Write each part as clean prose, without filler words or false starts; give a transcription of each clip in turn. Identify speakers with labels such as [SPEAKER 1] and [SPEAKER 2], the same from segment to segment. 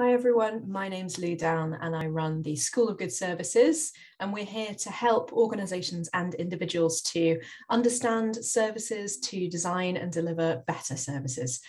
[SPEAKER 1] Hi everyone, my name's Lou Down and I run the School of Good Services, and we're here to help organisations and individuals to understand services, to design and deliver better services.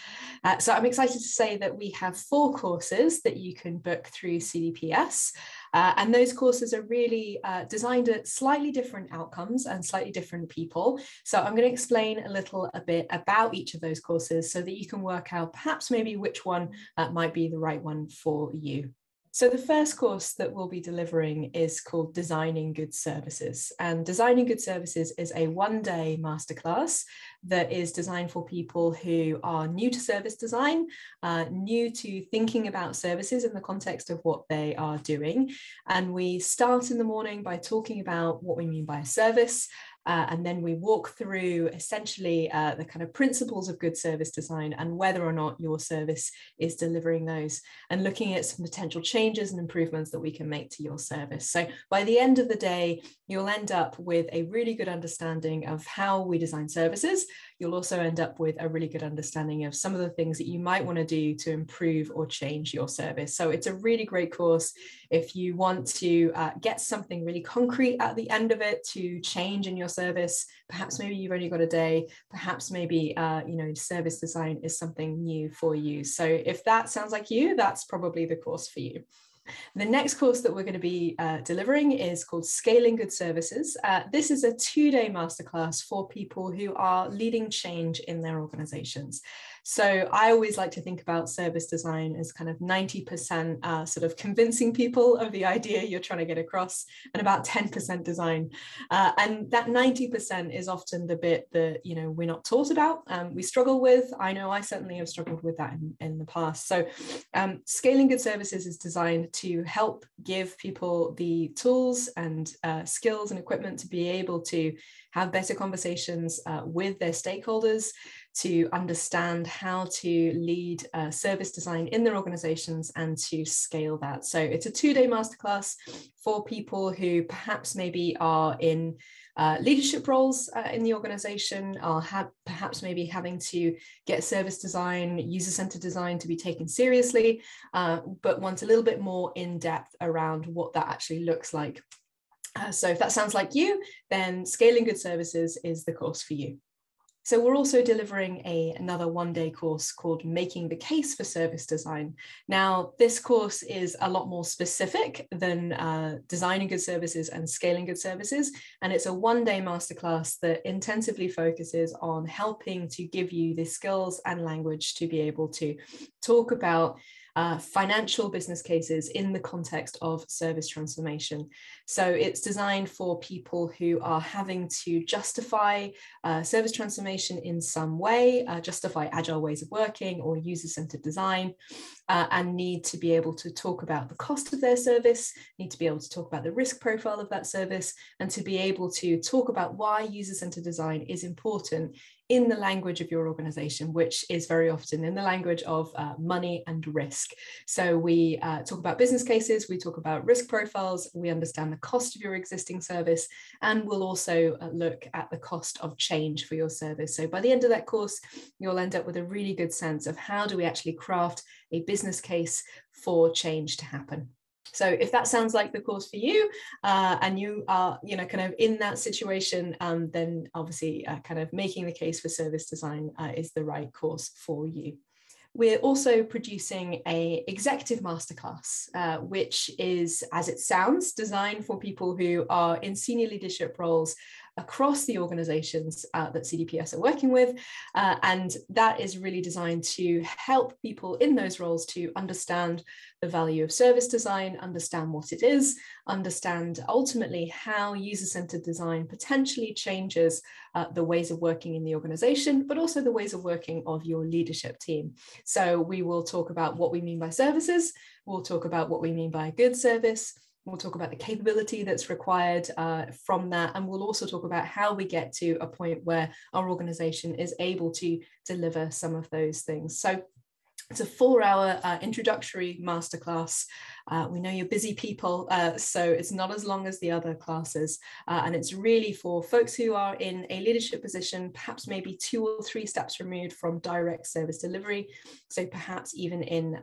[SPEAKER 1] So I'm excited to say that we have 4 courses that you can book through CDPS. And those courses are really designed at slightly different outcomes and slightly different people. So I'm going to explain a bit about each of those courses so that you can work out perhaps maybe which one might be the right one for you. So the first course that we'll be delivering is called Designing Good Services. And Designing Good Services is a 1-day masterclass that is designed for people who are new to service design, new to thinking about services in the context of what they are doing. And we start in the morning by talking about what we mean by a service. And then we walk through essentially the kind of principles of good service design and whether or not your service is delivering those, and looking at some potential changes and improvements that we can make to your service. So by the end of the day, you'll end up with a really good understanding of how we design services. You'll also end up with a really good understanding of some of the things that you might want to do to improve or change your service. So it's a really great course if you want to get something really concrete at the end of it to change in your service. Perhaps maybe you've only got a day, perhaps maybe service design is something new for you. So if that sounds like you, that's probably the course for you. The next course that we're going to be delivering is called Scaling Good Services. This is a 2-day masterclass for people who are leading change in their organizations. So I always like to think about service design as kind of 90% sort of convincing people of the idea you're trying to get across, and about 10% design. And that 90% is often the bit that, we're not taught about, we struggle with. I know I certainly have struggled with that in the past. So Scaling Good Services is designed to help give people the tools and skills and equipment to be able to have better conversations with their stakeholders, to understand how to lead service design in their organizations and to scale that. So it's a 2-day masterclass for people who perhaps maybe are in leadership roles in the organization, or perhaps maybe having to get service design, user-centered design to be taken seriously, but want a little bit more in depth around what that actually looks like. So if that sounds like you, then Scaling Good Services is the course for you. So we're also delivering another 1-day course called Making the Case for Service Design. Now, this course is a lot more specific than Designing Good Services and Scaling Good Services. And it's a 1-day masterclass that intensively focuses on helping to give you the skills and language to be able to talk about financial business cases in the context of service transformation. So it's designed for people who are having to justify service transformation in some way, justify agile ways of working or user-centered design, and need to be able to talk about the cost of their service, need to be able to talk about the risk profile of that service, and to be able to talk about why user-centered design is important in the language of your organization, which is very often in the language of money and risk. So we talk about business cases, we talk about risk profiles, we understand the cost of your existing service, and we'll also look at the cost of change for your service. So by the end of that course, you'll end up with a really good sense of how do we actually craft a business case for change to happen. So if that sounds like the course for you, and you are, kind of in that situation, then obviously kind of Making the Case for Service Design is the right course for you. We're also producing an executive masterclass, which is, as it sounds, designed for people who are in senior leadership roles across the organizations that CDPS are working with. And that is really designed to help people in those roles to understand the value of service design, understand what it is, understand ultimately how user-centered design potentially changes the ways of working in the organization, but also the ways of working of your leadership team. So we will talk about what we mean by services, we'll talk about what we mean by a good service, we'll talk about the capability that's required from that, and we'll also talk about how we get to a point where our organization is able to deliver some of those things. So it's a 4-hour introductory masterclass We know you're busy people, so it's not as long as the other classes. And it's really for folks who are in a leadership position, perhaps maybe 2 or 3 steps removed from direct service delivery. So perhaps even in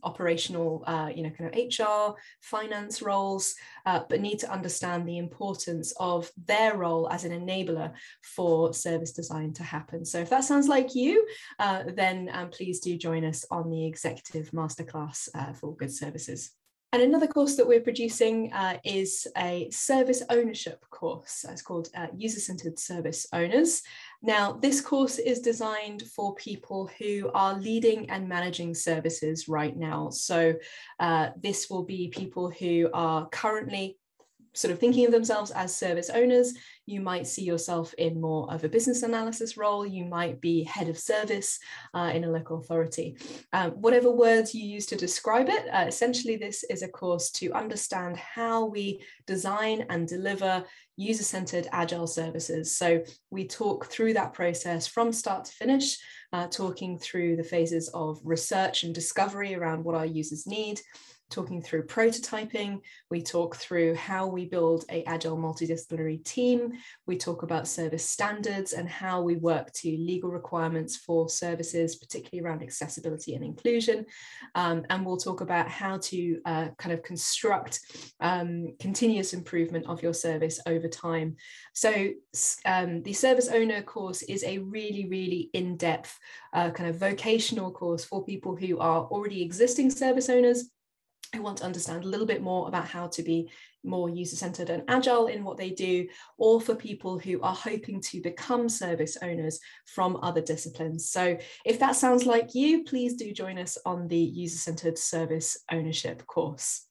[SPEAKER 1] operational, kind of HR, finance roles, but need to understand the importance of their role as an enabler for service design to happen. So if that sounds like you, then please do join us on the Executive Masterclass for Good Services. And another course that we're producing is a service ownership course. It's called User-Centered Service Owners. Now, this course is designed for people who are leading and managing services right now. So this will be people who are currently sort of thinking of themselves as service owners. You might see yourself in more of a business analysis role. You might be head of service in a local authority. Whatever words you use to describe it, essentially this is a course to understand how we design and deliver user-centered agile services. So we talk through that process from start to finish, talking through the phases of research and discovery around what our users need, talking through prototyping. We talk through how we build an agile multidisciplinary team. We talk about service standards and how we work to legal requirements for services, particularly around accessibility and inclusion. And we'll talk about how to kind of construct continuous improvement of your service over time. So the service owner course is a really, really in-depth kind of vocational course for people who are already existing service owners, who want to understand a little bit more about how to be more user-centered and agile in what they do, or for people who are hoping to become service owners from other disciplines. So if that sounds like you, please do join us on the User-Centered Service Ownership course.